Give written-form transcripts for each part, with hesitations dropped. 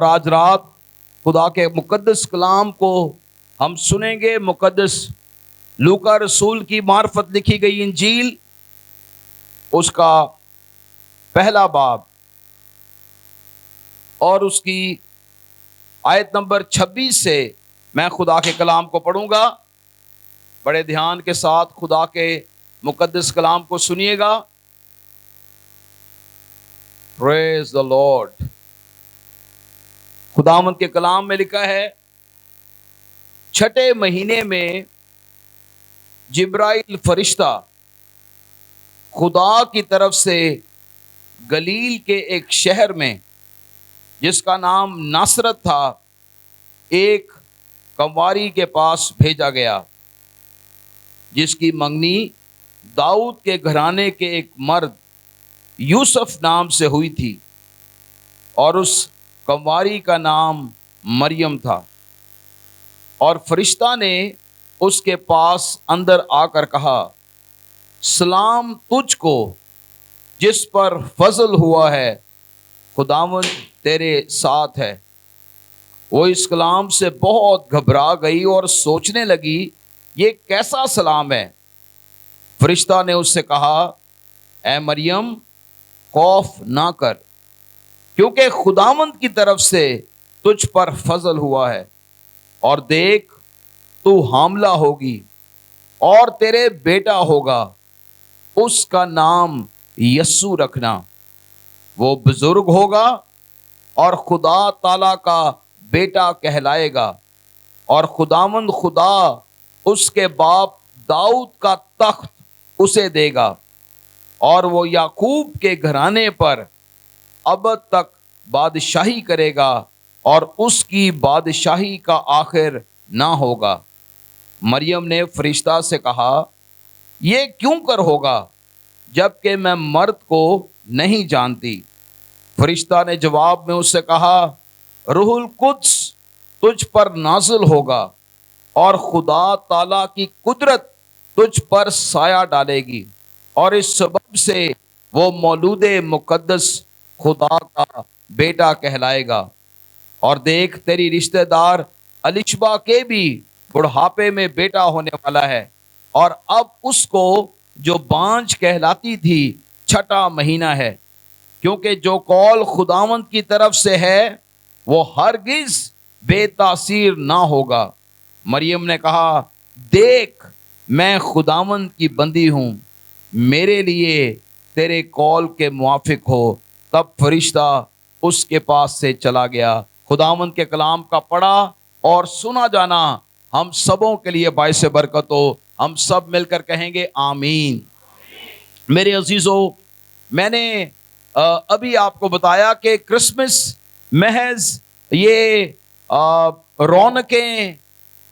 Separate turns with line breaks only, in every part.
آج رات خدا کے مقدس کلام کو ہم سنیں گے۔ مقدس لوکا رسول کی معرفت لکھی گئی انجیل، اس کا پہلا باب اور اس کی آیت نمبر 26 سے میں خدا کے کلام کو پڑھوں گا۔ بڑے دھیان کے ساتھ خدا کے مقدس کلام کو سنیے گا۔ پریز دی لارڈ۔ خداوند کے کلام میں لکھا ہے، چھٹے مہینے میں جبرائیل فرشتہ خدا کی طرف سے گلیل کے ایک شہر میں جس کا نام ناصرت تھا، ایک کنواری کے پاس بھیجا گیا جس کی منگنی داؤد کے گھرانے کے ایک مرد یوسف نام سے ہوئی تھی، اور اس کنواری کا نام مریم تھا۔ اور فرشتہ نے اس کے پاس اندر آ کر کہا، سلام تجھ کو جس پر فضل ہوا ہے، خداوند تیرے ساتھ ہے۔ وہ اس کلام سے بہت گھبرا گئی اور سوچنے لگی، یہ کیسا سلام ہے؟ فرشتہ نے اس سے کہا، اے مریم خوف نہ کر، کیونکہ خداوند کی طرف سے تجھ پر فضل ہوا ہے، اور دیکھ تو حاملہ ہوگی اور تیرے بیٹا ہوگا، اس کا نام یسوع رکھنا۔ وہ بزرگ ہوگا اور خدا تعالی کا بیٹا کہلائے گا، اور خداوند خدا اس کے باپ داؤد کا تخت اسے دے گا، اور وہ یعقوب کے گھرانے پر ابد تک بادشاہی کرے گا، اور اس کی بادشاہی کا آخر نہ ہوگا۔ مریم نے فرشتہ سے کہا، یہ کیوں کر ہوگا جبکہ میں مرد کو نہیں جانتی؟ فرشتہ نے جواب میں اس سے کہا، روح القدس تجھ پر نازل ہوگا، اور خدا تعالی کی قدرت تجھ پر سایہ ڈالے گی، اور اس سبب سے وہ مولود مقدس خدا کا بیٹا کہلائے گا۔ اور دیکھ تیری رشتہ دار الشبا کے بھی بڑھاپے میں بیٹا ہونے والا ہے، اور اب اس کو جو بانجھ کہلاتی تھی چھٹا مہینہ ہے، کیونکہ جو قول خداوند کی طرف سے ہے وہ ہرگز بے تاثیر نہ ہوگا۔ مریم نے کہا، دیکھ میں خداوند کی بندی ہوں، میرے لیے تیرے قول کے موافق ہو۔ تب فرشتہ اس کے پاس سے چلا گیا۔ خداوند کے کلام کا پڑھا اور سنا جانا ہم سبوں کے لیے باعث برکت ہو۔ ہم سب مل کر کہیں گے آمین۔ میرے عزیزو، میں نے ابھی آپ کو بتایا کہ کرسمس محض یہ رونقیں،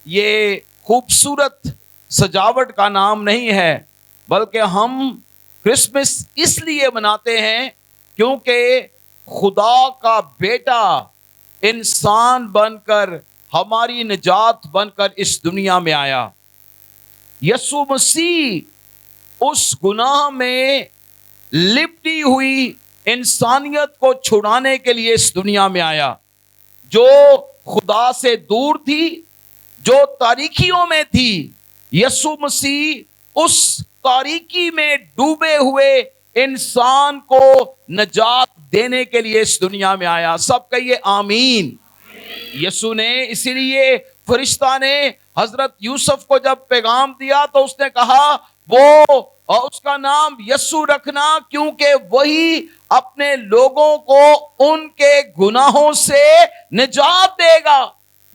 یہ خوبصورت سجاوٹ کا نام نہیں ہے، بلکہ ہم کرسمس اس لیے مناتے ہیں کیونکہ خدا کا بیٹا انسان بن کر ہماری نجات بن کر اس دنیا میں آیا۔ یسوع مسیح اس گناہ میں لپٹی ہوئی انسانیت کو چھڑانے کے لیے اس دنیا میں آیا، جو خدا سے دور تھی، جو تاریکیوں میں تھی۔ یسوع مسیح اس تاریکی میں ڈوبے ہوئے انسان کو نجات دینے کے لیے اس دنیا میں آیا۔ سب کہیے آمین۔ یسوع نے، اسی لیے فرشتہ نے حضرت یوسف کو جب پیغام دیا تو اس نے کہا، وہ اس کا نام یسوع رکھنا، کیونکہ وہی اپنے لوگوں کو ان کے گناہوں سے نجات دے گا۔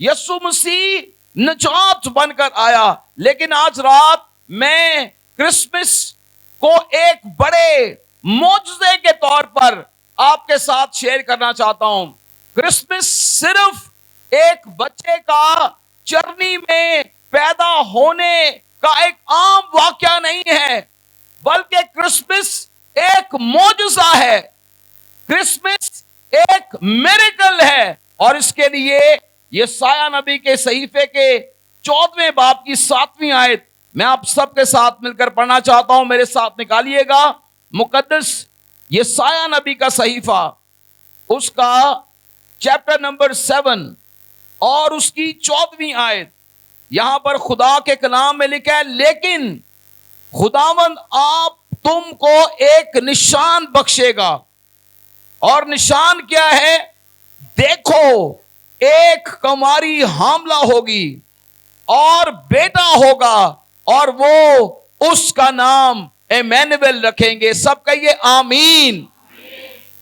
یسوع مسیح نجات بن کر آیا۔ لیکن آج رات میں کرسمس کو ایک بڑے معجزے کے طور پر آپ کے ساتھ شیئر کرنا چاہتا ہوں۔ کرسمس صرف ایک بچے کا چرنی میں پیدا ہونے کا ایک عام واقعہ نہیں ہے، بلکہ کرسمس ایک معجزہ ہے، کرسمس ایک میریکل ہے۔ اور اس کے لیے یسایہ نبی کے صحیفے کے 14ویں باب کی 7ویں آیت میں آپ سب کے ساتھ مل کر پڑھنا چاہتا ہوں۔ میرے ساتھ نکالیے گا مقدس یسایہ نبی کا صحیفہ، اس کا چیپٹر نمبر 7 اور اس کی 14ویں آیت. یہاں پر خدا کے کلام میں لکھا ہے لیکن خداوند آپ تم کو ایک نشان بخشے گا. اور نشان کیا ہے؟ دیکھو ایک کماری حاملہ ہوگی اور بیٹا ہوگا اور وہ اس کا نام ایمینویل رکھیں گے. سب کہیے آمین.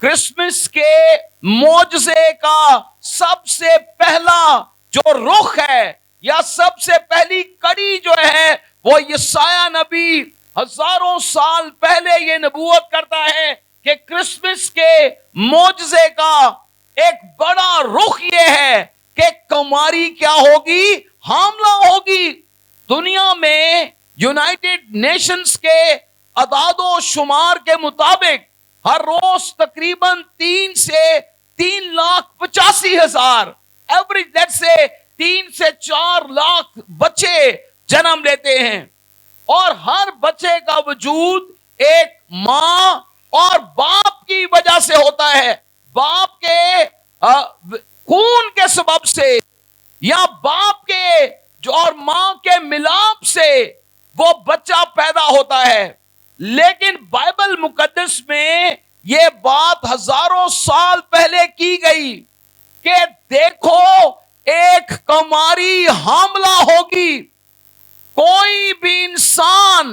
کرسمس کے معجزے کا سب سے پہلا جو رخ ہے یا سب سے پہلی کڑی جو ہے وہ یسایہ نبی ہزاروں سال پہلے یہ نبوت کرتا ہے کہ کرسمس کے معجزے کا ایک بڑا رخ یہ ہے کہ کماری کیا ہوگی؟ حاملہ ہوگی. دنیا میں یونائٹڈ نیشنز کے اعداد و شمار کے مطابق ہر روز تقریباً 3 سے 3,85,000 ایوریج لیٹ سے 3 سے 4 لاکھ بچے جنم لیتے ہیں. اور ہر بچے کا وجود ایک ماں اور باپ کی وجہ سے ہوتا ہے. باپ کے خون کے سبب سے یا باپ کے جو اور ماں کے ملاپ سے وہ بچہ پیدا ہوتا ہے. لیکن بائبل مقدس میں یہ بات ہزاروں سال پہلے کی گئی کہ دیکھو ایک کماری حاملہ ہوگی. کوئی بھی انسان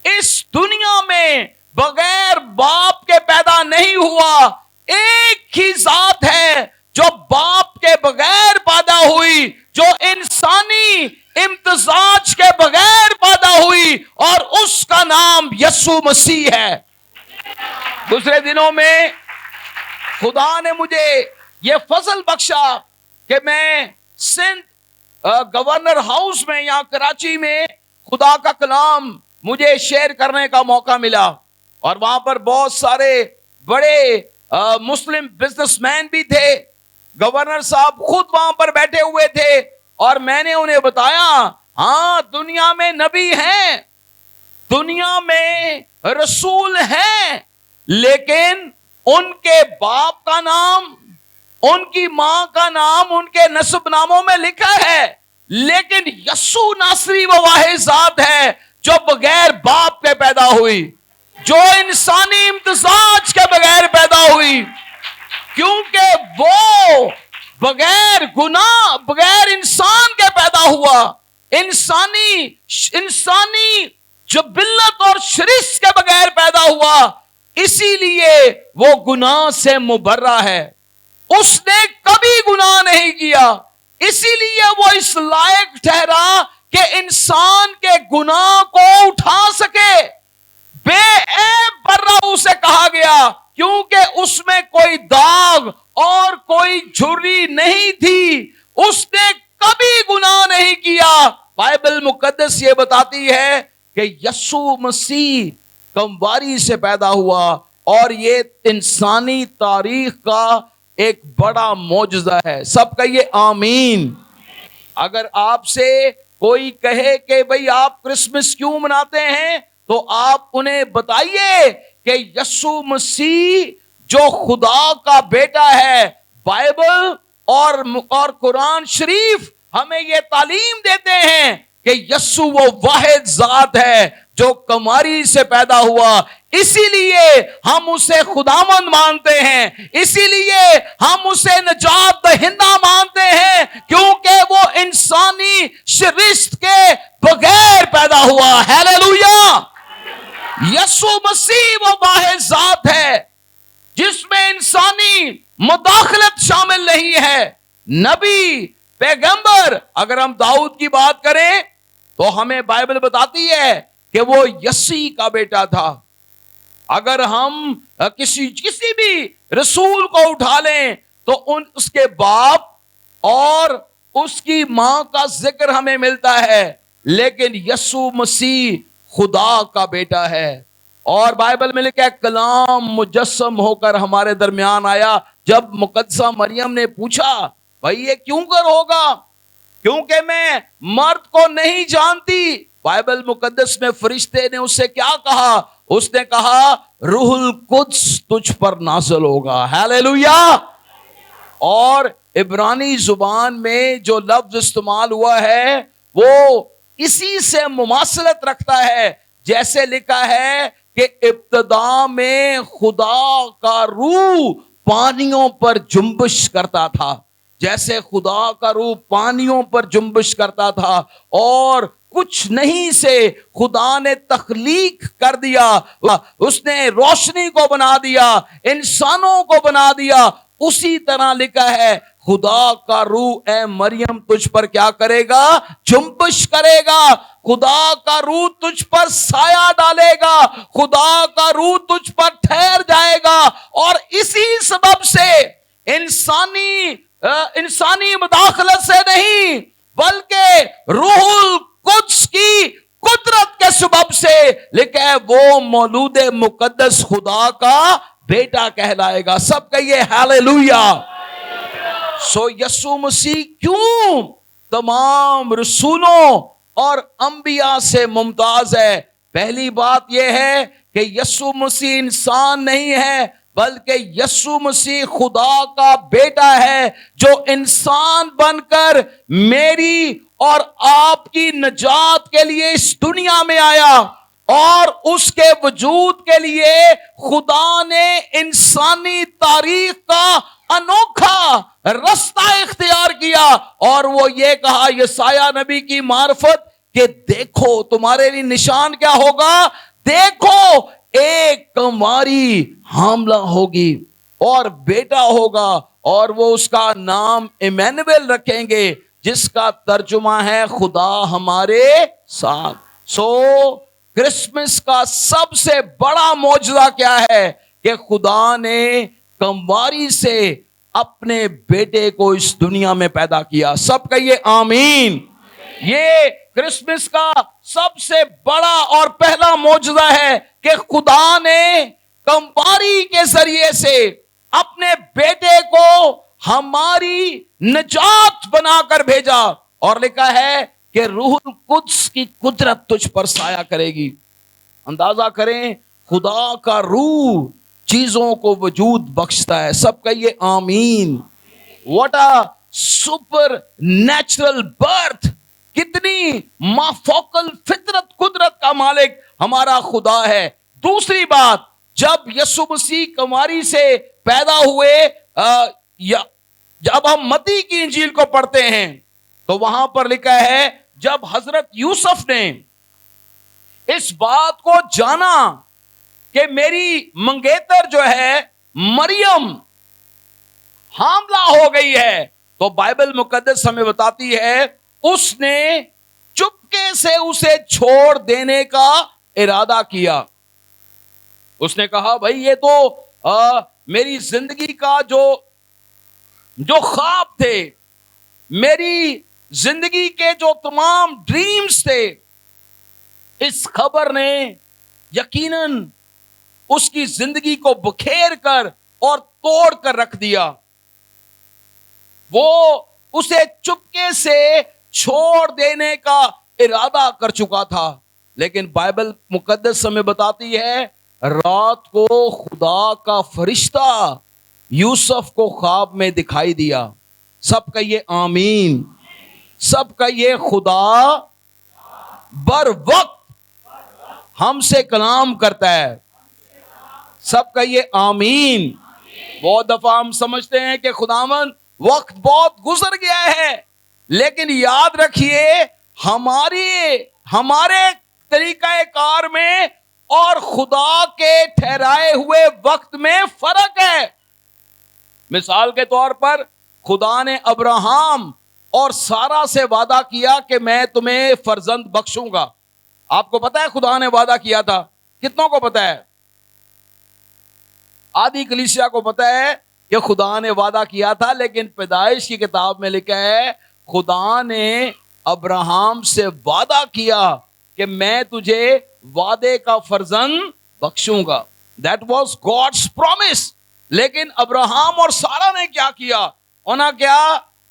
اس دنیا میں بغیر باپ کے پیدا نہیں ہوا. ایک ہی ذات ہے جو باپ کے بغیر پیدا ہوئی, جو انسانی امتزاج کے بغیر پیدا ہوئی, اور اس کا نام یسوع مسیح ہے. دوسرے دنوں میں خدا نے مجھے یہ فضل بخشا کہ میں سندھ گورنر ہاؤس میں یہاں کراچی میں خدا کا کلام مجھے شیئر کرنے کا موقع ملا. اور وہاں پر بہت سارے بڑے مسلم بزنس مین بھی تھے. گورنر صاحب خود وہاں پر بیٹھے ہوئے تھے اور میں نے انہیں بتایا ہاں دنیا میں نبی ہیں, دنیا میں رسول ہیں, لیکن ان کے باپ کا نام, ان کی ماں کا نام ان کے نسب ناموں میں لکھا ہے, لیکن یسوع ناصری وہ واحد ذات ہے جو بغیر باپ کے پیدا ہوئی, جو انسانی امتزاج کے بغیر پیدا ہوئی, کیونکہ وہ بغیر گناہ بغیر انسان کے پیدا ہوا. انسانی جبلت اور شرس کے بغیر پیدا ہوا, اسی لیے وہ گناہ سے مبرہ ہے. اس نے کبھی گناہ نہیں کیا, اسی لیے وہ اس لائق ٹھہرا کہ انسان کے گناہ کو اٹھا سکے. بے عیب برہ اسے کہا گیا کیونکہ اس میں کوئی داغ اور کوئی جھری نہیں تھی. اس نے کبھی گناہ نہیں کیا. بائبل مقدس یہ بتاتی ہے کہ یسوع مسیح کمواری سے پیدا ہوا, اور یہ انسانی تاریخ کا ایک بڑا معجزہ ہے. سب کہیے آمین. اگر آپ سے کوئی کہے کہ بھئی آپ کرسمس کیوں مناتے ہیں تو آپ انہیں بتائیے کہ یسوع مسیح جو خدا کا بیٹا ہے, بائبل اور قرآن شریف ہمیں یہ تعلیم دیتے ہیں کہ یسوع وہ واحد ذات ہے جو کماری سے پیدا ہوا. اسی لیے ہم اسے خداوند مانتے ہیں, اسی لیے ہم اسے نجات دہندہ مانتے ہیں, کیونکہ وہ انسانی شرست کے بغیر پیدا ہوا. ہیلیلویا. یسوع مسیح وہ واحد ذات ہے جس میں انسانی مداخلت شامل نہیں ہے. نبی پیغمبر, اگر ہم داؤد کی بات کریں تو ہمیں بائبل بتاتی ہے کہ وہ یسی کا بیٹا تھا. اگر ہم کسی بھی رسول کو اٹھا لیں تو اس کے باپ اور اس کی ماں کا ذکر ہمیں ملتا ہے, لیکن یسوع مسیح خدا کا بیٹا ہے. اور بائبل میں لکھا ہے کلام مجسم ہو کر ہمارے درمیان آیا. جب مقدسہ مریم نے پوچھا بھائی یہ کیوں کر ہوگا, کیونکہ میں مرد کو نہیں جانتی, بائبل مقدس میں فرشتے نے اس سے کیا کہا؟ اس نے کہا روح القدس تجھ پر نازل ہوگا. ہیلیلویا. اور عبرانی زبان میں جو لفظ استعمال ہوا ہے وہ اسی سے مماثلت رکھتا ہے، جیسے لکھا ہے کہ ابتدا میں خدا کا روح پانیوں پر جنبش کرتا تھا، جیسے خدا کا روح پانیوں پر جنبش کرتا تھا اور کچھ نہیں سے خدا نے تخلیق کر دیا، اس نے روشنی کو بنا دیا، انسانوں کو بنا دیا، اسی طرح لکھا ہے خدا کا روح اے مریم تجھ پر کیا کرے گا؟ جنبش کرے گا، خدا کا روح تجھ پر سایہ ڈالے گا، خدا کا روح تجھ پر ٹھہر جائے گا، اور اسی سبب سے انسانی مداخلت سے نہیں بلکہ روح القدس کی قدرت کے سبب سے لکھا ہے وہ مولود مقدس خدا کا بیٹا کہلائے گا۔ سب کہیے ہاللویا۔ سو یسوع مسیح کیوں تمام رسولوں اور انبیاء سے ممتاز ہے؟ پہلی بات یہ ہے کہ یسوع مسیح انسان نہیں ہے بلکہ یسوع مسیح خدا کا بیٹا ہے جو انسان بن کر میری اور آپ کی نجات کے لیے اس دنیا میں آیا، اور اس کے وجود کے لیے خدا نے انسانی تاریخ کا انوکھا رستہ اختیار کیا، اور وہ یہ کہا یسایہ نبی کی معرفت کہ دیکھو تمہارے لیے نشان کیا ہوگا؟ دیکھو ایک کنواری حاملہ ہوگی اور بیٹا ہوگا، اور وہ اس کا نام ایمینویل رکھیں گے، جس کا ترجمہ ہے خدا ہمارے ساتھ۔ سو کرسمس کا سب سے بڑا معجزہ کیا ہے کہ خدا نے کنواری سے اپنے بیٹے کو اس دنیا میں پیدا کیا۔ سب کہیے آمین۔ یہ کرسمس کا سب سے بڑا اور پہلا معجزہ ہے کہ خدا نے کنواری کے ذریعے سے اپنے بیٹے کو ہماری نجات بنا کر بھیجا، اور لکھا ہے کہ روح القدس کی قدرت تجھ پر سایہ کرے گی۔ اندازہ کریں خدا کا روح چیزوں کو وجود بخشتا ہے۔ سب کہیے آمین۔ What a super natural birth, کتنی مافوق الفطرت قدرت کا مالک ہمارا خدا ہے۔ دوسری بات، جب یسوع مسیح کنواری سے پیدا ہوئے، جب ہم متی کی انجیل کو پڑھتے ہیں تو وہاں پر لکھا ہے جب حضرت یوسف نے اس بات کو جانا کہ میری منگیتر جو ہے مریم حاملہ ہو گئی ہے، تو بائبل مقدس ہمیں بتاتی ہے اس نے چپکے سے اسے چھوڑ دینے کا ارادہ کیا۔ اس نے کہا بھائی یہ تو میری زندگی کا جو خواب تھے، میری زندگی کے جو تمام ڈریمز تھے، اس خبر نے یقیناً اس کی زندگی کو بکھیر کر اور توڑ کر رکھ دیا۔ وہ اسے چپکے سے چھوڑ دینے کا ارادہ کر چکا تھا، لیکن بائبل مقدس ہمیں بتاتی ہے رات کو خدا کا فرشتہ یوسف کو خواب میں دکھائی دیا۔ سب کا یہ آمین۔ سب کا یہ خدا بر وقت ہم سے کلام کرتا ہے۔ سب کا یہ آمین۔ بہت دفعہ ہم سمجھتے ہیں کہ خداوند وقت بہت گزر گیا ہے، لیکن یاد رکھیے ہمارے طریقہ کار میں اور خدا کے ٹھہرائے ہوئے وقت میں فرق ہے۔ مثال کے طور پر خدا نے ابراہم اور سارا سے وعدہ کیا کہ میں تمہیں فرزند بخشوں گا۔ آپ کو پتا ہے خدا نے وعدہ کیا تھا؟ کتنوں کو پتا ہے؟ آدھی کلیسیا کو پتا ہے کہ خدا نے وعدہ کیا تھا، لیکن پیدائش کی کتاب میں لکھا ہے خدا نے ابراہم سے وعدہ کیا کہ میں تجھے وعدے کا فرزند بخشوں گا۔ That was God's promise۔ لیکن ابراہم اور سارا نے کیا کیا؟ انہاں کیا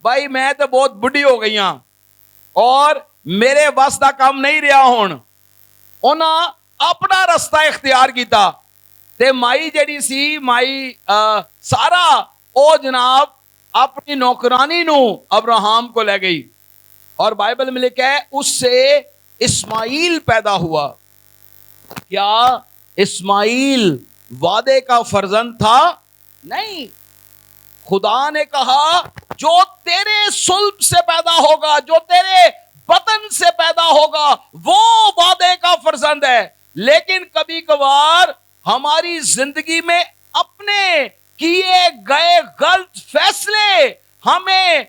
بھائی میں تو بہت بڑھی ہو گئی ہاں اور میرے واسطہ کام نہیں رہا ہون۔ انہاں اپنا رستہ اختیار کیتا تے مائی جڑی سی مائی سارا او جناب اپنی نوکرانی نو ابراہم کو لے گئی اور بائبل میں لکھا ہے اس سے اسماعیل پیدا ہوا. کیا اسماعیل وعدے کا فرزند تھا؟ نہیں. خدا نے کہا جو تیرے صلب سے پیدا ہوگا، جو تیرے بطن سے پیدا ہوگا، وہ وعدے کا فرزند ہے. لیکن کبھی کبھار ہماری زندگی میں اپنے کیے گئے غلط فیصلے ہمیں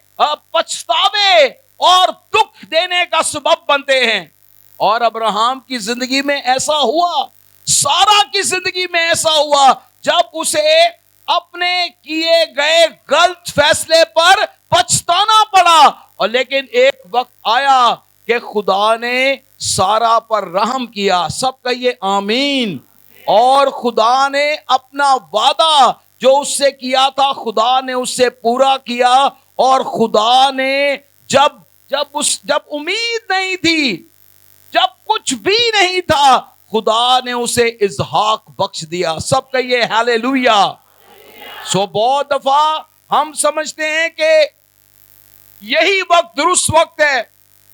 پچھتاوے اور دکھ دینے کا سبب بنتے ہیں. اور ابراہم کی زندگی میں ایسا ہوا، سارا کی زندگی میں ایسا ہوا، جب اسے اپنے کیے گئے غلط فیصلے پر پچھتانا پڑا. اور لیکن ایک وقت آیا کہ خدا نے سارا پر رحم کیا. سب کہیے آمین. اور خدا نے اپنا وعدہ جو اس سے کیا تھا، خدا نے اس سے پورا کیا. اور خدا نے جب امید نہیں تھی، جب کچھ بھی نہیں تھا، خدا نے اسے اسحاق بخش دیا. سب کہیے ہاللویا. بہت دفعہ ہم سمجھتے ہیں کہ یہی وقت درست وقت ہے،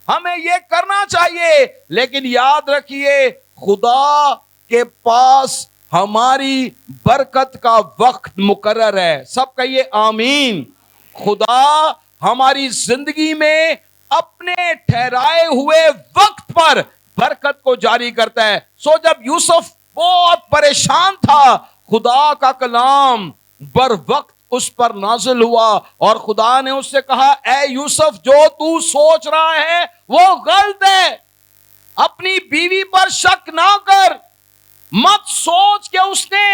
ہمیں یہ کرنا چاہیے، لیکن یاد رکھیے خدا کے پاس ہماری برکت کا وقت مقرر ہے. سب کہیے آمین. خدا ہماری زندگی میں اپنے ٹھہرائے ہوئے وقت پر برکت کو جاری کرتا ہے. جب یوسف بہت پریشان تھا، خدا کا کلام بر وقت اس پر نازل ہوا اور خدا نے اس سے کہا اے یوسف، جو تو سوچ رہا ہے وہ غلط ہے. اپنی بیوی پر شک نہ کر. مت سوچ کہ اس نے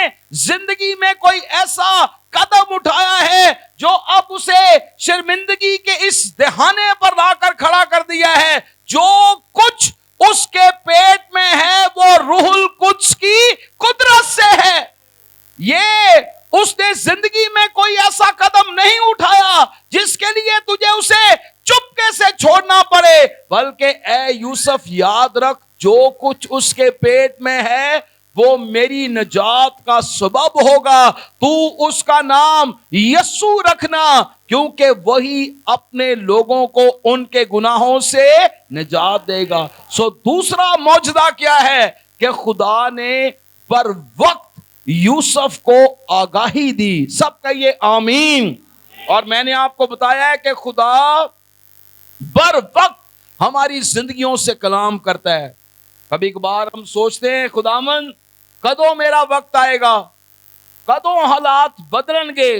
زندگی میں کوئی ایسا قدم اٹھایا ہے جو اب اسے شرمندگی کے اس دہانے پر لا کر کھڑا کر دیا ہے. جو کچھ اس کے پیٹ میں ہے وہ روح القدس کی قدرت سے ہے. یہ اس نے زندگی میں کوئی ایسا قدم نہیں اٹھایا جس کے لیے تجھے اسے چپکے سے چھوڑنا پڑے، بلکہ اے یوسف یاد رکھ جو کچھ اس کے پیٹ میں ہے وہ میری نجات کا سبب ہوگا. تو اس کا نام یسوع رکھنا، کیونکہ وہی اپنے لوگوں کو ان کے گناہوں سے نجات دے گا. دوسرا معجزہ کیا ہے کہ خدا نے بر وقت یوسف کو آگاہی دی. سب کہیے آمین. اور میں نے آپ کو بتایا ہے کہ خدا بر وقت ہماری زندگیوں سے کلام کرتا ہے. کبھی کبھار ہم سوچتے ہیں خداوند کدوں میرا وقت آئے گا، کدوں حالات بدلن گے،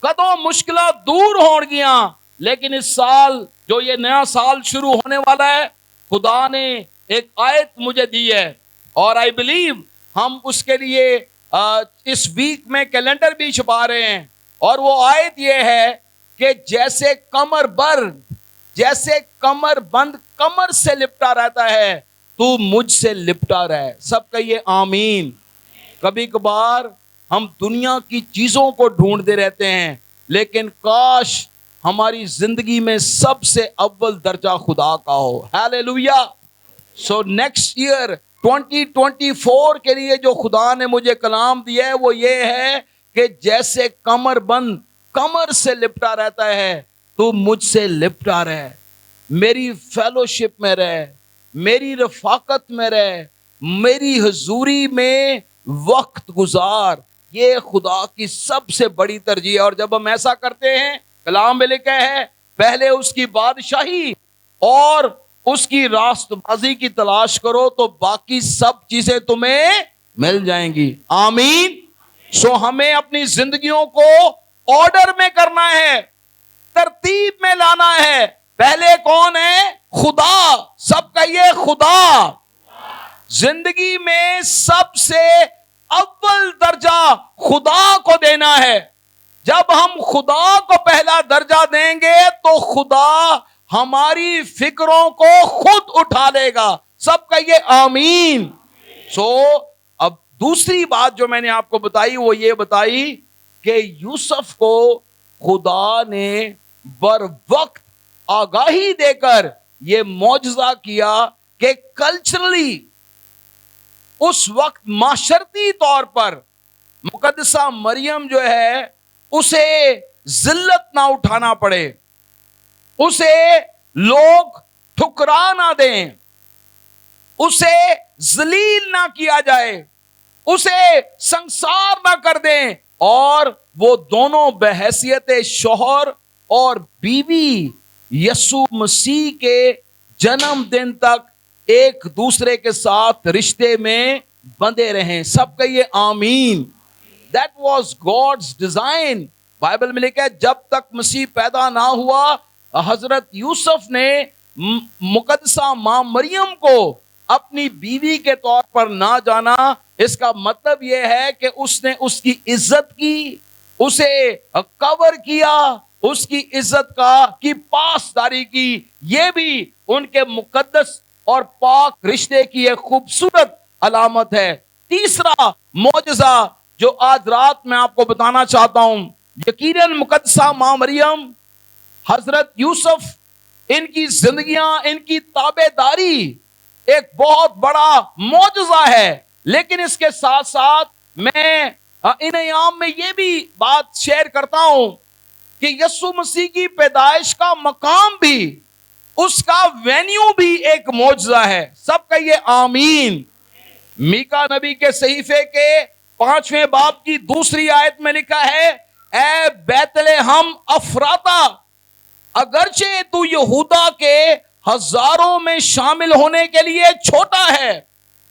کدوں مشکلات دور ہون گیاں. لیکن اس سال جو یہ نیا سال شروع ہونے والا ہے، خدا نے ایک آیت مجھے دی ہے اور آئی بلیو ہم اس کے لیے اس ویک میں کیلنڈر بھی چھپا رہے ہیں. اور وہ آیت یہ ہے کہ جیسے کمر بند کمر سے لپٹا رہتا ہے تو مجھ سے لپٹا رہے. سب کہیے آمین. کبھی کبھار ہم دنیا کی چیزوں کو ڈھونڈتے رہتے ہیں، لیکن کاش ہماری زندگی میں سب سے اول درجہ خدا کا ہو. ہاللویا. نیکسٹ ایئر 2024 کے لیے جو خدا نے مجھے کلام دیا ہے وہ یہ ہے کہ جیسے کمر بند کمر سے لپٹا رہتا ہے تو مجھ سے لپٹا رہے. میری فیلوشپ میں رہے، میری رفاقت میں رہے، میری حضوری میں وقت گزار. یہ خدا کی سب سے بڑی ترجیح ہے. اور جب ہم ایسا کرتے ہیں، کلام میں لکھا ہے پہلے اس کی بادشاہی اور اس کی راست بازی کی تلاش کرو تو باقی سب چیزیں تمہیں مل جائیں گی. آمین. ہمیں اپنی زندگیوں کو آرڈر میں کرنا ہے، ترتیب میں لانا ہے. پہلے کون ہے؟ خدا. سب کہیے خدا. زندگی میں سب سے اول درجہ خدا کو دینا ہے. جب ہم خدا کو پہلا درجہ دیں گے تو خدا ہماری فکروں کو خود اٹھا لے گا. سب کہیے آمین. اب دوسری بات جو میں نے آپ کو بتائی وہ یہ بتائی کہ یوسف کو خدا نے بر وقت آگاہی دے کر یہ معجزہ کیا کہ کلچرلی اس وقت معاشرتی طور پر مقدسہ مریم جو ہے اسے ذلت نہ اٹھانا پڑے، اسے لوگ ٹھکرا نہ دیں، اسے ذلیل نہ کیا جائے، اسے سنسار نہ کر دیں، اور وہ دونوں بحیثیت شوہر اور بیوی یسوع مسیح کے جنم دن تک ایک دوسرے کے ساتھ رشتے میں بندھے رہیں۔ سب کہیے آمین۔ That was God's design۔ Bible میں لکھا ہے جب تک مسیح پیدا نہ ہوا، حضرت یوسف نے مقدسہ ماں مریم کو اپنی بیوی کے طور پر نہ جانا۔ اس کا مطلب یہ ہے کہ اس نے اس کی عزت کی، اسے کور کیا، اس کی عزت کی پاسداری کی۔ یہ بھی ان کے مقدس اور پاک رشتے کی ایک خوبصورت علامت ہے۔ تیسرا معجزہ جو آج رات میں آپ کو بتانا چاہتا ہوں، یقیناً مقدسہ ماں مریم، حضرت یوسف، ان کی زندگیاں، ان کی تابع داری ایک بہت بڑا معجزہ ہے۔ لیکن اس کے ساتھ ساتھ میں ان ایام میں یہ بھی بات شیئر کرتا ہوں کہ یسوع مسیح کی پیدائش کا مقام بھی، اس کا وینیو بھی ایک معجزہ ہے۔ سب کہیے آمین۔ میکا نبی کے صحیفے کے 5ویں باب کی 2 آیت میں لکھا ہے، اے بیت لحم افراتا، اگرچہ تو یہودا کے ہزاروں میں شامل ہونے کے لیے چھوٹا ہے،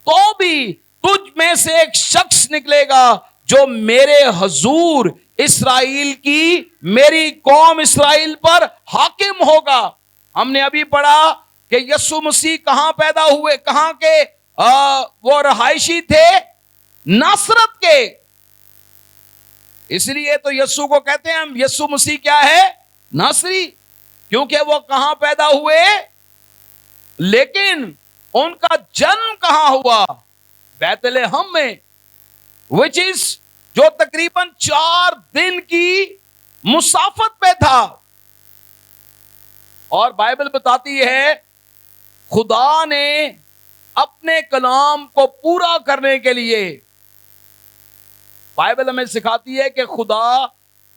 تو بھی تجھ میں سے ایک شخص نکلے گا جو میرے حضور اسرائیل کی، میری قوم اسرائیل پر حاکم ہوگا۔ ہم نے ابھی پڑھا کہ یسوع مسیح کہاں پیدا ہوئے، کہاں کے وہ رہائشی تھے؟ ناصرت کے۔ اس لیے تو یسوع کو کہتے ہیں ہم، یسوع مسیح کیا ہے؟ ناصری، کیونکہ وہ کہاں پیدا ہوئے؟ لیکن ان کا جنم کہاں ہوا؟ بیت لحم میں، which is جو تقریباً 4 دن کی مسافت پہ تھا۔ اور بائبل بتاتی ہے خدا نے اپنے کلام کو پورا کرنے کے لیے، بائبل ہمیں سکھاتی ہے کہ خدا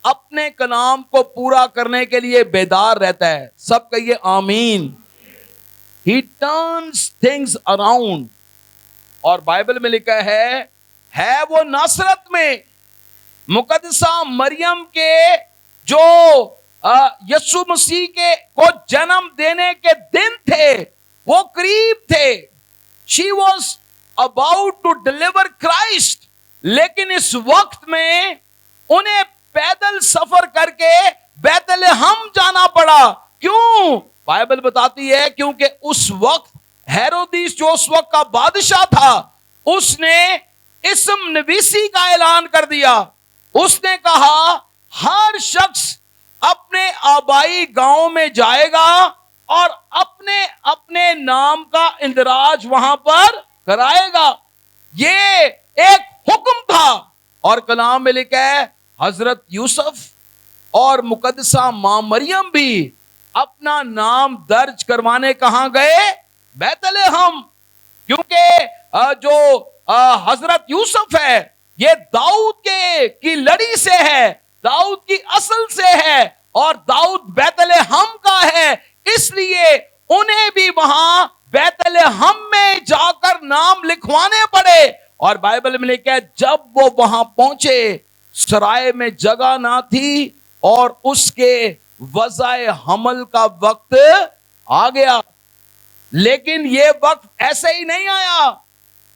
اپنے کلام کو پورا کرنے کے لیے بیدار رہتا ہے۔ سب کہیے آمین۔ He turns things around۔ اور بائبل میں لکھا ہے وہ ناصرت میں، مقدسہ مریم کے جو یسوع مسیح کے کو جنم دینے کے دن تھے، وہ قریب تھے۔ She was about to deliver Christ۔ لیکن اس وقت میں انہیں پیدل سفر کر کے بیت لحم جانا پڑا۔ کیوں؟ بائبل بتاتی ہے کیونکہ اس وقت ہیرودیس جو اس وقت کا بادشاہ تھا، اس نے اسم نویسی کا اعلان کر دیا۔ اس نے کہا ہر شخص اپنے آبائی گاؤں میں جائے گا اور اپنے اپنے نام کا اندراج وہاں پر کرائے گا۔ یہ ایک حکم تھا، اور کلام میں لکھا ہے حضرت یوسف اور مقدسہ ماں مریم بھی اپنا نام درج کروانے کہاں گئے؟ بیت لحم۔ کیونکہ جو حضرت یوسف ہے یہ داؤد کی لڑی سے ہے، داؤد کی اصل سے ہے، اور داؤد بیت لحم کا ہے، اس لیے انہیں بھی وہاں بیت لحم میں جا کر نام لکھوانے پڑے۔ اور بائبل میں لکھا ہے جب وہ وہاں پہنچے، سرائے میں جگہ نہ تھی اور اس کے وضع حمل کا وقت آ گیا۔ لیکن یہ وقت ایسے ہی نہیں آیا،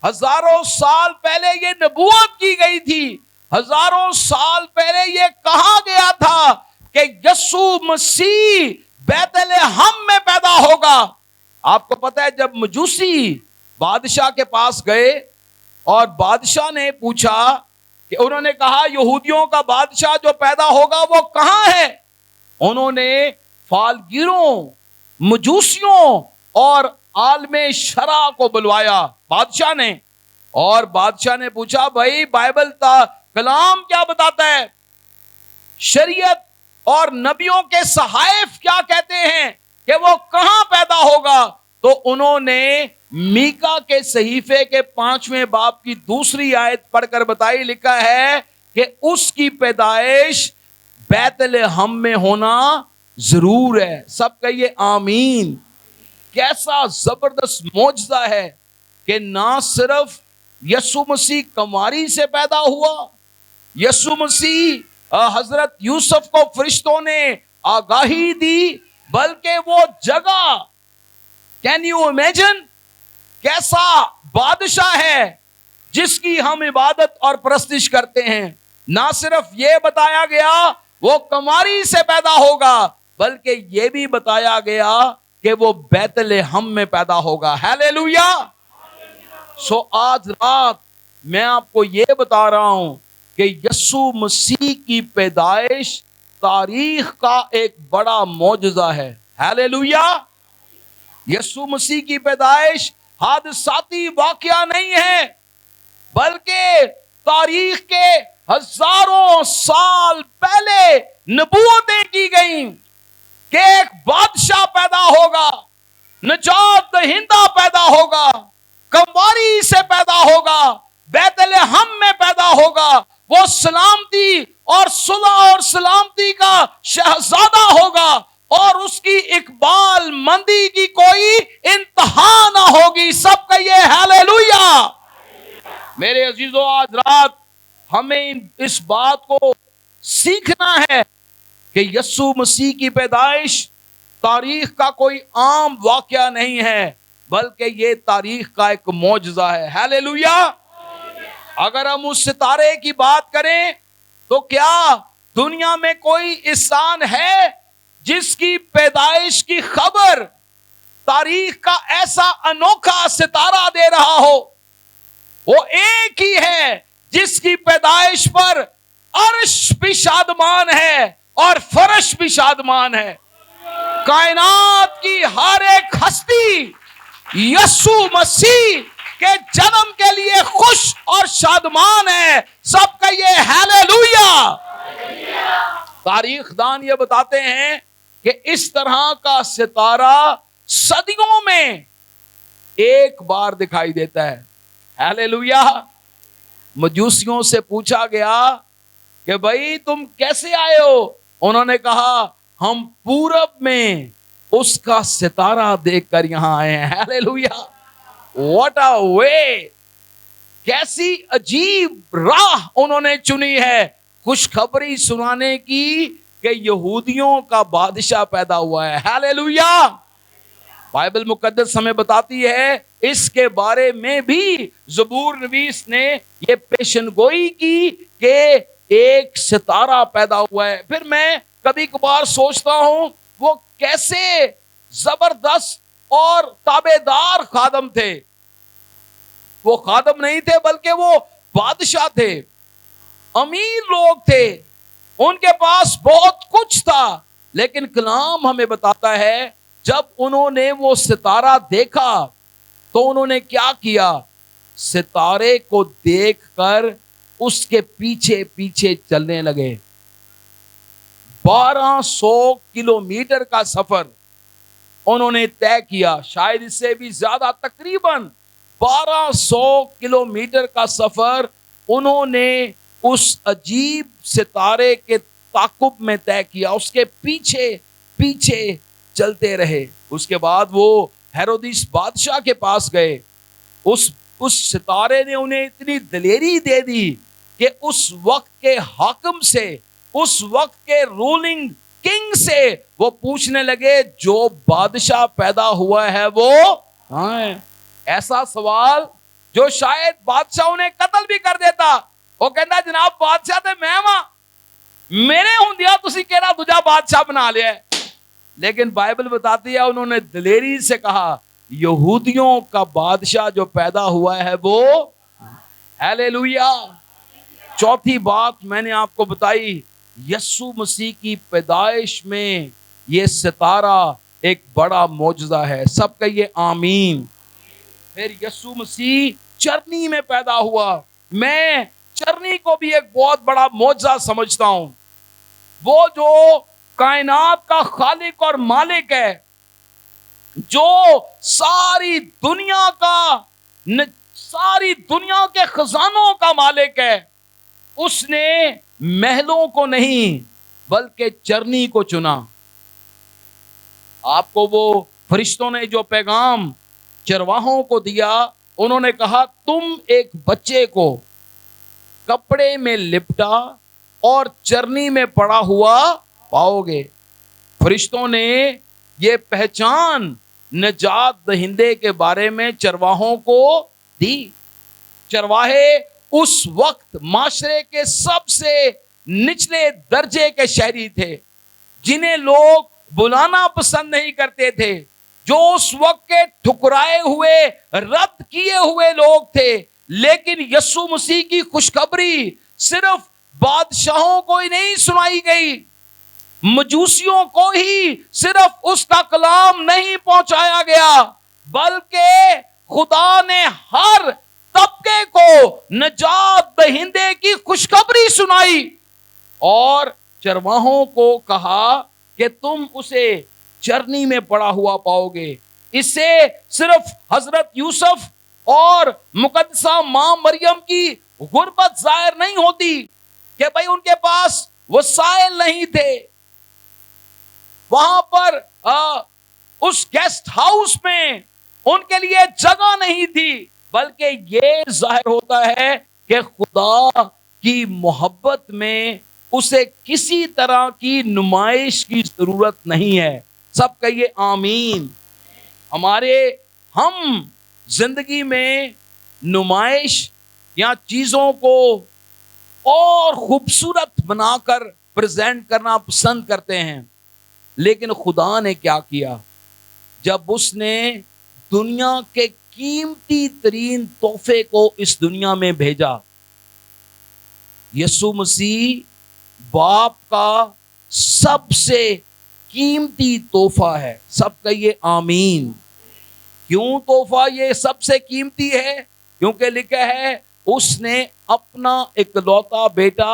ہزاروں سال پہلے یہ نبوت کی گئی تھی، ہزاروں سال پہلے یہ کہا گیا تھا کہ یسوع مسیح بیت لحم میں پیدا ہوگا۔ آپ کو پتہ ہے جب مجوسی بادشاہ کے پاس گئے اور بادشاہ نے پوچھا کہ انہوں نے کہا یہودیوں کا بادشاہ جو پیدا ہوگا وہ کہاں ہے؟ انہوں نے فالگیروں، مجوسیوں اور عالم شرع کو بلوایا بادشاہ نے، اور بادشاہ نے پوچھا بھائی بائبل کلام کیا بتاتا ہے، شریعت اور نبیوں کے صحائف کیا کہتے ہیں کہ وہ کہاں پیدا ہوگا؟ تو انہوں نے میکا کے صحیفے کے 5ویں باب کی 2 آیت پڑھ کر بتائی، لکھا ہے کہ اس کی پیدائش بیت لحم میں ہونا ضرور ہے. سب کہیے آمین. کیسا زبردست معجزہ ہے کہ نہ صرف یسوع مسیح کنواری سے پیدا ہوا, یسوع مسیح حضرت یوسف کو فرشتوں نے آگاہی دی, بلکہ وہ جگہ, کین یو امیجن, کیسا بادشاہ ہے جس کی ہم عبادت اور پرستش کرتے ہیں. نہ صرف یہ بتایا گیا وہ کنواری سے پیدا ہوگا, بلکہ یہ بھی بتایا گیا کہ وہ بیت لحم میں پیدا ہوگا. ہیلیلویا. سو آج رات میں آپ کو یہ بتا رہا ہوں کہ یسوع مسیح کی پیدائش تاریخ کا ایک بڑا معجزہ ہے. ہیلیلویا. یسوع مسیح کی پیدائش حادثاتی واقعہ نہیں ہے, بلکہ تاریخ کے ہزاروں سال پہلے نبوتیں کی گئیں کہ ایک بادشاہ پیدا ہوگا, نجات دہندہ پیدا ہوگا, کنواری سے پیدا ہوگا, بیت لحم میں پیدا ہوگا, وہ سلامتی اور صلح اور سلامتی کا شہزادہ ہوگا, اور اس کی اقبال مندی کی کوئی انتہا نہ ہوگی. سب کہیے ہیلیلویا. میرے عزیزو, آج رات ہمیں اس بات کو سیکھنا ہے کہ یسوع مسیح کی پیدائش تاریخ کا کوئی عام واقعہ نہیں ہے, بلکہ یہ تاریخ کا ایک معجزہ ہے. ہیلیلویا. اگر ہم اس ستارے کی بات کریں تو کیا دنیا میں کوئی انسان ہے جس کی پیدائش کی خبر تاریخ کا ایسا انوکھا ستارہ دے رہا ہو؟ وہ ایک ہی ہے جس کی پیدائش پر عرش بھی شادمان ہے اور فرش بھی شادمان ہے. کائنات کی ہر ایک ہستی یسوع مسیح کے جنم کے لیے خوش اور شادمان ہے. سب کا یہ ہیلیلویا. تاریخ دان یہ بتاتے ہیں کہ اس طرح کا ستارہ صدیوں میں ایک بار دکھائی دیتا ہے. ہیلیلویا. مجوسیوں سے پوچھا گیا کہ بھائی تم کیسے آئے ہو؟ انہوں نے کہا ہم پورب میں اس کا ستارہ دیکھ کر یہاں آئے ہیں. ہیلیلویا. واٹ اے وے. کیسی عجیب راہ انہوں نے چنی ہے خوشخبری سنانے کی کہ یہودیوں کا بادشاہ پیدا ہوا ہے. ہیلیلویا. بائبل مقدس ہمیں بتاتی ہے اس کے بارے میں بھی زبور نویس نے یہ پیشن گوئی کی کہ ایک ستارہ پیدا ہوا ہے. پھر میں کبھی کبھار سوچتا ہوں وہ کیسے زبردست اور تابعدار خادم تھے. وہ خادم نہیں تھے بلکہ وہ بادشاہ تھے, امیر لوگ تھے, ان کے پاس بہت کچھ تھا. لیکن کلام ہمیں بتاتا ہے جب انہوں نے وہ ستارہ دیکھا تو انہوں نے کیا کیا؟ ستارے کو دیکھ کر اس کے پیچھے پیچھے چلنے لگے. 1200 کلومیٹر کا سفر انہوں نے طے کیا, شاید اس سے بھی زیادہ, تقریباً 1200 کلومیٹر کا سفر انہوں نے اس عجیب ستارے کے تعاقب میں طے کیا. اس کے پیچھے پیچھے چلتے رہے. اس کے بعد وہ ہیرودیس بادشاہ کے پاس گئے. اس ستارے نے انہیں اتنی دلیری دے دی کہ اس وقت کے حاکم سے, اس وقت کے رولنگ کنگ سے وہ پوچھنے لگے جو بادشاہ پیدا ہوا ہے وہ کہاں ہے؟ ایسا سوال جو شاید بادشاہ انہیں قتل بھی کر دیتا. وہ کہتا جناب بادشاہ تے میں وہاں, میرے ہوندیا تسی کیڑا دوجا بادشاہ بنا لیا ہے. لیکن بائبل بتاتی ہے انہوں نے دلیری سے کہا یہودیوں کا بادشاہ جو پیدا ہوا ہے وہ. ہیلیلویا. چوتھی بات میں نے آپ کو بتائی, یسوع مسیح کی پیدائش میں یہ ستارہ ایک بڑا معجزہ ہے. سب کہیے آمین. پھر یسوع مسیح چرنی میں پیدا ہوا. میں چرنی کو بھی ایک بہت بڑا معجزہ سمجھتا ہوں. وہ جو کائنات کا خالق اور مالک ہے, جو ساری دنیا کے خزانوں کا مالک ہے, اس نے محلوں کو نہیں بلکہ چرنی کو چنا۔ آپ کو وہ فرشتوں نے جو پیغام چرواہوں کو دیا، انہوں نے کہا تم ایک بچے کو کپڑے میں لپٹا اور چرنی میں پڑا ہوا پاؤ گے۔ فرشتوں نے یہ پہچان نجات دہندے کے بارے میں چرواہوں کو دی۔ چرواہے اس وقت معاشرے کے سب سے نچلے درجے کے شہری تھے، جنہیں لوگ بلانا پسند نہیں کرتے تھے، جو اس وقت کے ٹھکرائے ہوئے، رد کیے ہوئے لوگ تھے۔ لیکن یسوع مسیح کی خوشخبری صرف بادشاہوں کو ہی نہیں سنائی گئی، مجوسیوں کو ہی صرف اس کا کلام نہیں پہنچایا گیا، بلکہ خدا نے ہر طبقے کو نجات دہندے کی خوشخبری سنائی، اور چرواہوں کو کہا کہ تم اسے چرنی میں پڑا ہوا پاؤ گے۔ اس سے صرف حضرت یوسف اور مقدسہ ماں مریم کی غربت ظاہر نہیں ہوتی کہ بھئی ان کے پاس وسائل نہیں تھے، وہاں پر اس گیسٹ ہاؤس میں ان کے لیے جگہ نہیں تھی، بلکہ یہ ظاہر ہوتا ہے کہ خدا کی محبت میں اسے کسی طرح کی نمائش کی ضرورت نہیں ہے۔ سب کہیے آمین۔ ہم زندگی میں نمائش یا چیزوں کو اور خوبصورت بنا کر پریزنٹ کرنا پسند کرتے ہیں، لیکن خدا نے کیا کیا؟ جب اس نے دنیا کے قیمتی ترین تحفے کو اس دنیا میں بھیجا، یسوع مسیح باپ کا سب سے قیمتی تحفہ ہے۔ سب کہیے آمین۔ کیوں تحفہ یہ سب سے قیمتی ہے؟ کیونکہ لکھا ہے اس نے اپنا اکلوتا بیٹا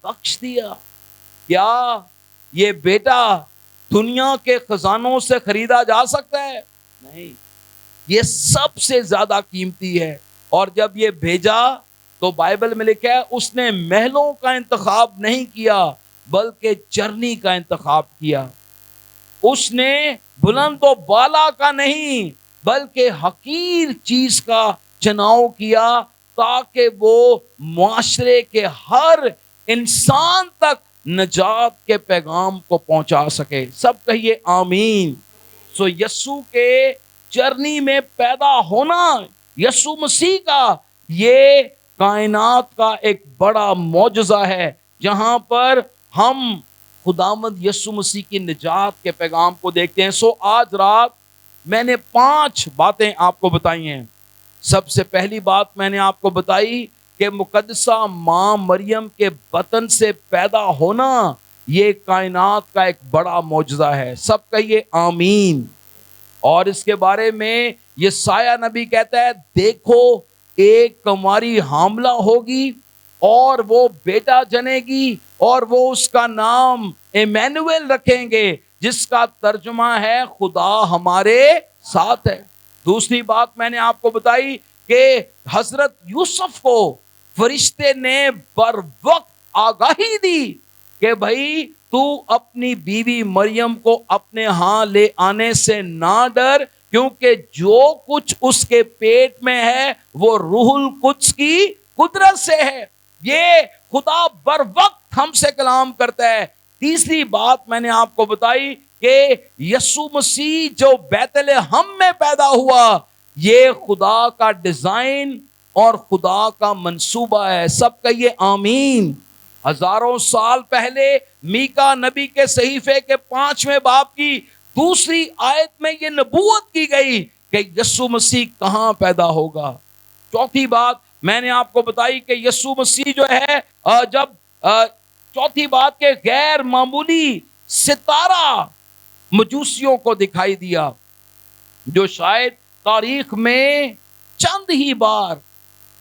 بخش دیا۔ کیا یہ بیٹا دنیا کے خزانوں سے خریدا جا سکتا ہے؟ نہیں، یہ سب سے زیادہ قیمتی ہے۔ اور جب یہ بھیجا تو بائبل میں لکھا ہے اس نے محلوں کا انتخاب نہیں کیا، بلکہ چرنی کا انتخاب کیا۔ اس نے بلند و بالا کا نہیں، بلکہ حقیر چیز کا چناؤ کیا، تاکہ وہ معاشرے کے ہر انسان تک نجات کے پیغام کو پہنچا سکے۔ سب کہیے آمین۔ سو یسوع کے چرنی میں پیدا ہونا، یسوع مسیح کا، یہ کائنات کا ایک بڑا معجزہ ہے، جہاں پر ہم خداوند یسوع مسیح کی نجات کے پیغام کو دیکھتے ہیں۔ سو آج رات میں نے 5 باتیں آپ کو بتائی ہیں۔ سب سے پہلی بات میں نے آپ کو بتائی کہ مقدسہ ماں مریم کے بطن سے پیدا ہونا یہ کائنات کا ایک بڑا معجزہ ہے۔ سب کہیے آمین۔ اور اس کے بارے میں یسایہ نبی کہتا ہے، دیکھو ایک کنواری حاملہ ہوگی اور وہ بیٹا جنے گی، اور وہ اس کا نام ایمینویل رکھیں گے، جس کا ترجمہ ہے خدا ہمارے ساتھ ہے۔ دوسری بات میں نے آپ کو بتائی کہ حضرت یوسف کو فرشتے نے بر وقت آگاہی دی کہ بھائی تو اپنی بیوی مریم کو اپنے ہاں لے آنے سے نہ ڈر، کیونکہ جو کچھ اس کے پیٹ میں ہے وہ روح القدس کی قدرت سے ہے۔ یہ خدا بر وقت ہم سے کلام کرتا ہے۔ تیسری بات میں نے آپ کو بتائی کہ یسوع مسیح جو بیت لحم میں پیدا ہوا، یہ خدا کا ڈیزائن اور خدا کا منصوبہ ہے۔ سب کہیے آمین۔ ہزاروں سال پہلے میکا نبی کے صحیفے کے 5ویں باب کی دوسری آیت میں یہ نبوت کی گئی کہ یسوع مسیح کہاں پیدا ہوگا۔ چوتھی بات میں نے آپ کو بتائی کہ یسوع مسیح جو ہے، جب چوتھی بات کے غیر معمولی ستارہ مجوسیوں کو دکھائی دیا، جو شاید تاریخ میں چند ہی بار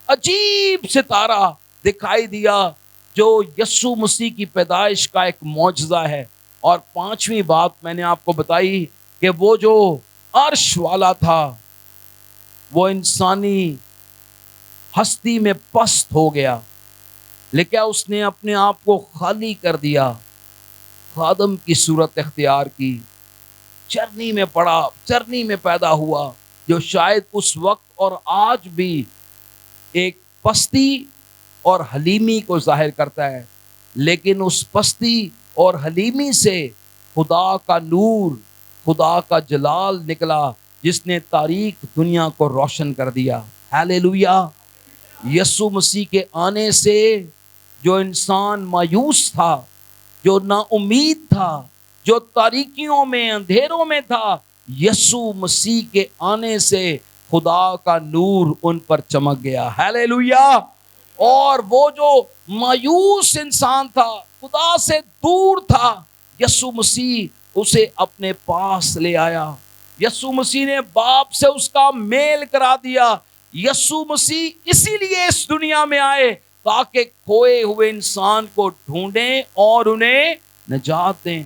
عجیب ستارہ دکھائی دیا، جو یسوع مسیح کی پیدائش کا ایک معجزہ ہے۔ اور 5ویں بات میں نے آپ کو بتائی کہ وہ جو عرش والا تھا وہ انسانی ہستی میں پست ہو گیا، لیکن اس نے اپنے آپ کو خالی کر دیا خادم کی صورت اختیار کی، چرنی میں پڑا، چرنی میں پیدا ہوا، جو شاید اس وقت اور آج بھی ایک پستی اور حلیمی کو ظاہر کرتا ہے، لیکن اس پستی اور حلیمی سے خدا کا نور، خدا کا جلال نکلا، جس نے تاریک دنیا کو روشن کر دیا۔ ہاللیلویا۔ یسوع مسیح کے آنے سے جو انسان مایوس تھا، جو نا امید تھا، جو تاریکیوں میں، اندھیروں میں تھا، یسوع مسیح کے آنے سے خدا کا نور ان پر چمک گیا۔ ہاللیلویا۔ اور وہ جو مایوس انسان تھا، خدا سے دور تھا، یسوع مسیح اسے اپنے پاس لے آیا۔ یسوع مسیح نے باپ سے اس کا میل کرا دیا۔ یسوع مسیح اسی لیے اس دنیا میں آئے تاکہ کھوئے ہوئے انسان کو ڈھونڈیں اور انہیں نجات دیں۔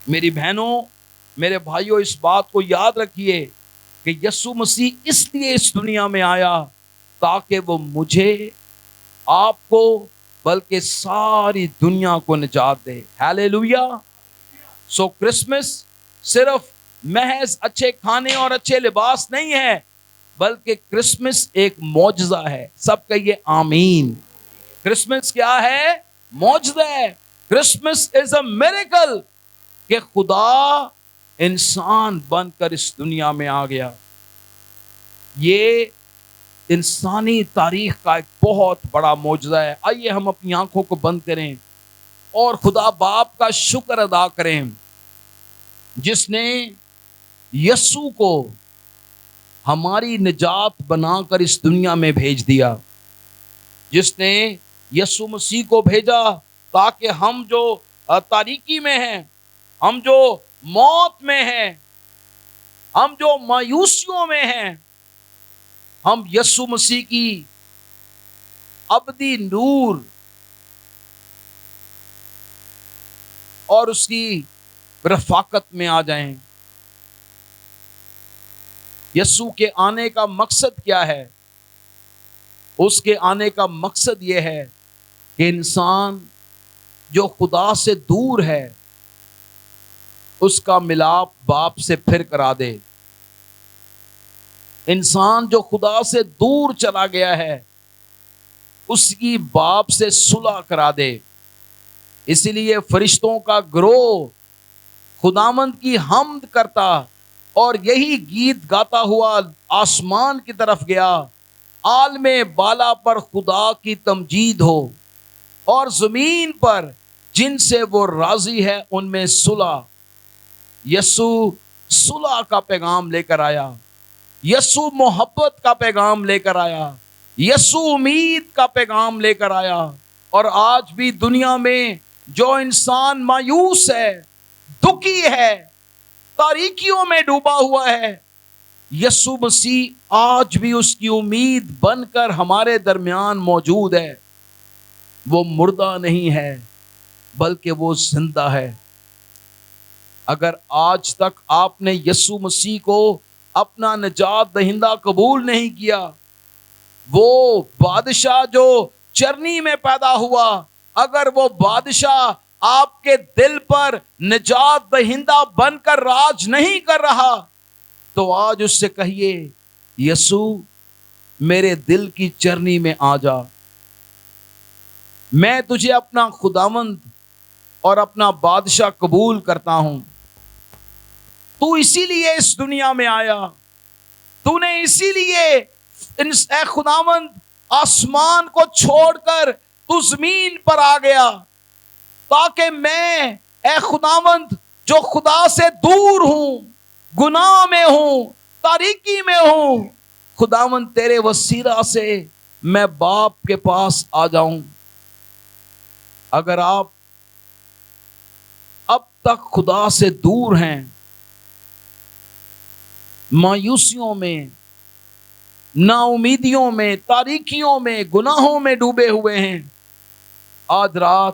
میری بہنوں، میرے بھائیوں، اس بات کو یاد رکھیے کہ یسوع مسیح اس لیے اس دنیا میں آیا تاکہ وہ مجھے، آپ کو، بلکہ ساری دنیا کو نجات دے۔ ہاللیلویا۔ سو کرسمس صرف محض اچھے کھانے اور اچھے لباس نہیں ہے، بلکہ کرسمس ایک معجزہ ہے۔ سب کہیے آمین۔ کرسمس کیا ہے؟ معجزہ ہے۔ کرسمس از اے میریکل کہ خدا انسان بن کر اس دنیا میں آ گیا۔ یہ انسانی تاریخ کا ایک بہت بڑا معجزہ ہے۔ آئیے ہم اپنی آنکھوں کو بند کریں اور خدا باپ کا شکر ادا کریں، جس نے یسوع کو ہماری نجات بنا کر اس دنیا میں بھیج دیا، جس نے یسوع مسیح کو بھیجا تاکہ ہم جو تاریکی میں ہیں، ہم جو موت میں ہیں، ہم جو مایوسیوں میں ہیں، ہم یسوع مسیح کی ابدی نور اور اس کی رفاقت میں آ جائیں۔ یسوع کے آنے کا مقصد کیا ہے؟ اس کے آنے کا مقصد یہ ہے کہ انسان جو خدا سے دور ہے، اس کا ملاپ باپ سے پھر کرا دے۔ انسان جو خدا سے دور چلا گیا ہے، اس کی باپ سے صلح کرا دے۔ اسی لیے فرشتوں کا گروہ خداوند کی حمد کرتا اور یہی گیت گاتا ہوا آسمان کی طرف گیا، عالم بالا پر خدا کی تمجید ہو، اور زمین پر جن سے وہ راضی ہے ان میں صلح۔ یسوع صلح کا پیغام لے کر آیا، یسوع محبت کا پیغام لے کر آیا، یسوع امید کا پیغام لے کر آیا۔ اور آج بھی دنیا میں جو انسان مایوس ہے، دکھی ہے، تاریکیوں میں ڈوبا ہوا ہے، یسوع مسیح آج بھی اس کی امید بن کر ہمارے درمیان موجود ہے۔ وہ مردہ نہیں ہے، بلکہ وہ زندہ ہے۔ اگر آج تک آپ نے یسوع مسیح کو اپنا نجات دہندہ قبول نہیں کیا، وہ بادشاہ جو چرنی میں پیدا ہوا، اگر وہ بادشاہ آپ کے دل پر نجات دہندہ بن کر راج نہیں کر رہا، تو آج اس سے کہیے، یسوع میرے دل کی چرنی میں آ جا، میں تجھے اپنا خداوند اور اپنا بادشاہ قبول کرتا ہوں۔ تو اسی لیے اس دنیا میں آیا، تو نے اسی لیے اے خداوند آسمان کو چھوڑ کر تو زمین پر آ گیا، تاکہ میں اے خداوند جو خدا سے دور ہوں، گناہ میں ہوں، تاریکی میں ہوں، خداوند تیرے وسیلہ سے میں باپ کے پاس آ جاؤں۔ اگر آپ اب تک خدا سے دور ہیں، مایوسیوں میں، نا امیدیوں میں، تاریکیوں میں، گناہوں میں ڈوبے ہوئے ہیں، آج رات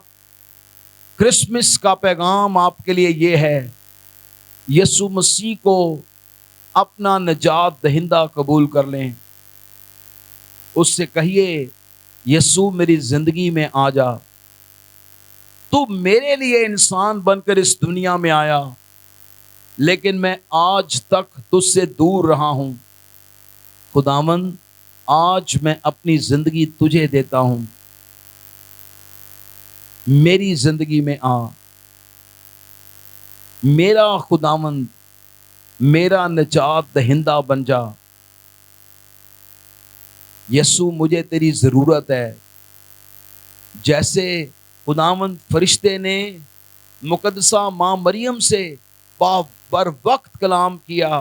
کرسمس کا پیغام آپ کے لیے یہ ہے، یسوع مسیح کو اپنا نجات دہندہ قبول کر لیں۔ اس سے کہیے، یسوع میری زندگی میں آ جا، تو میرے لیے انسان بن کر اس دنیا میں آیا، لیکن میں آج تک تجھ سے دور رہا ہوں۔ خداوند آج میں اپنی زندگی تجھے دیتا ہوں، میری زندگی میں آ، میرا خداوند، میرا نجات دہندہ بن جا۔ یسوع مجھے تیری ضرورت ہے۔ جیسے خداوند فرشتے نے مقدسہ ماں مریم سے بر وقت کلام کیا،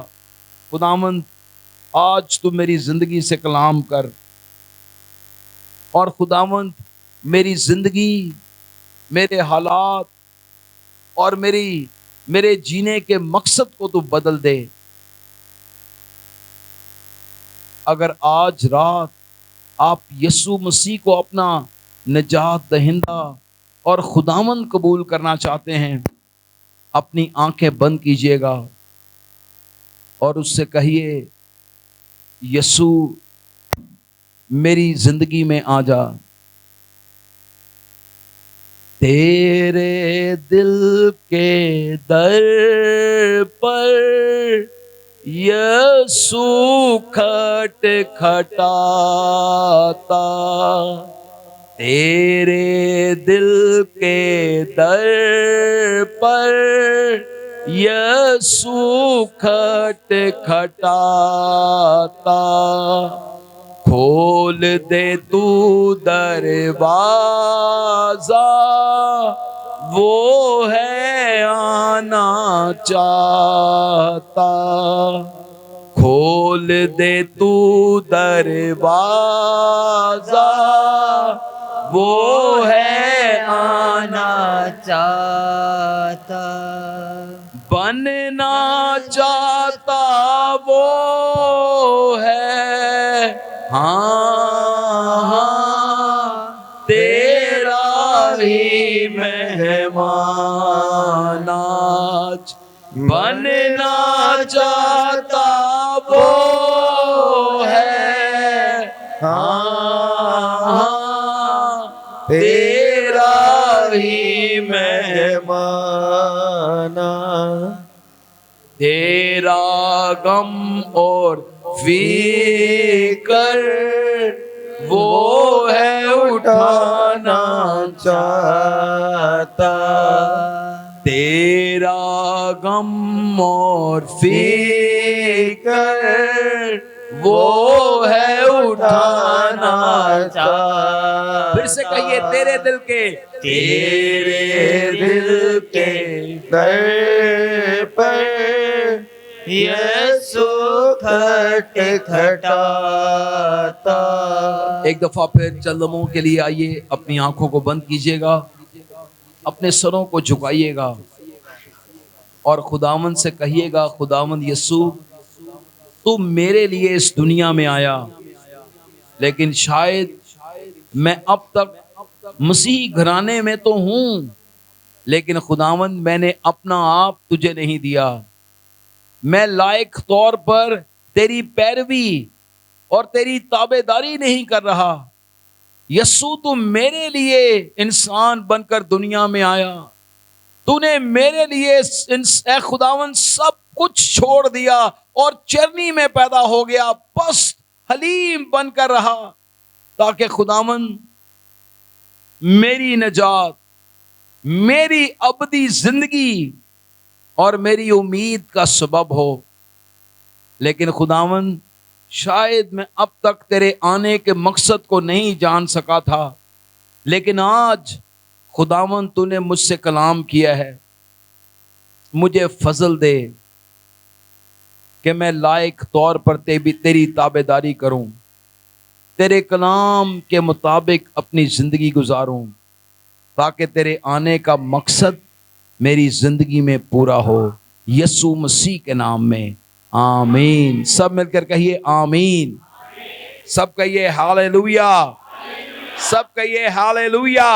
خداوند آج تو میری زندگی سے کلام کر، اور خداوند میری زندگی، میرے حالات اور میرے جینے کے مقصد کو تو بدل دے۔ اگر آج رات آپ یسوع مسیح کو اپنا نجات دہندہ اور خداوند قبول کرنا چاہتے ہیں، اپنی آنکھیں بند کیجئے گا اور اس سے کہیے، یسوع میری زندگی میں آ جا۔ تیرے دل کے در پر یسوع کھٹ کھٹاتا، تیرے دل کے در پر یسوع کھٹ کھٹاتا، کھول دے تو دروازہ، وہ ہے آنا چاہتا، کھول دے تو دروازہ، وہ ہے آنا
چاہتا،
بننا چاہتا وہ ہے، ہاں ہاں تیرا ہی مہمان آج، بننا چاہتا وہ ہے، ہاں ہاں تیرا ہی مہمان آج، تیرا غم اور فکر وہ ہے اٹھانا چاہتا، تیرا غم اور فکر وہ ہے اٹھانا چاہتا۔ پھر سے کہیے، تیرے دل کے، تیرے دل کے در پر
یسوع کھٹ کھٹاتا۔
ایک دفعہ پھر چند لمحوں کے لیے آئیے، اپنی آنکھوں کو بند کیجیے گا، اپنے سروں کو جھکائیے گا اور خداوند سے کہیے گا، خداوند یسوع تو میرے لیے اس دنیا میں آیا، لیکن شاید میں اب تک مسیحی گھرانے میں تو ہوں، لیکن خداوند میں نے اپنا آپ تجھے نہیں دیا، میں لائق طور پر تیری پیروی اور تیری تابعداری نہیں کر رہا۔ یسوع تو میرے لیے انسان بن کر دنیا میں آیا، تو نے میرے لیے اے خداوند سب کچھ چھوڑ دیا اور چرنی میں پیدا ہو گیا، پست حلیم بن کر رہا، تاکہ خداوند میری نجات، میری ابدی زندگی اور میری امید کا سبب ہو۔ لیکن خداوند شاید میں اب تک تیرے آنے کے مقصد کو نہیں جان سکا تھا، لیکن آج خداوند تو نے مجھ سے کلام کیا ہے، مجھے فضل دے کہ میں لائق طور پر تیری تابعداری کروں، تیرے کلام کے مطابق اپنی زندگی گزاروں، تاکہ تیرے آنے کا مقصد میری زندگی میں پورا ہو، یسوع مسیح کے نام میں آمین۔ سب مل کر کہیے آمین، سب کہیے ہاللویا، سب کہیے ہاللویا۔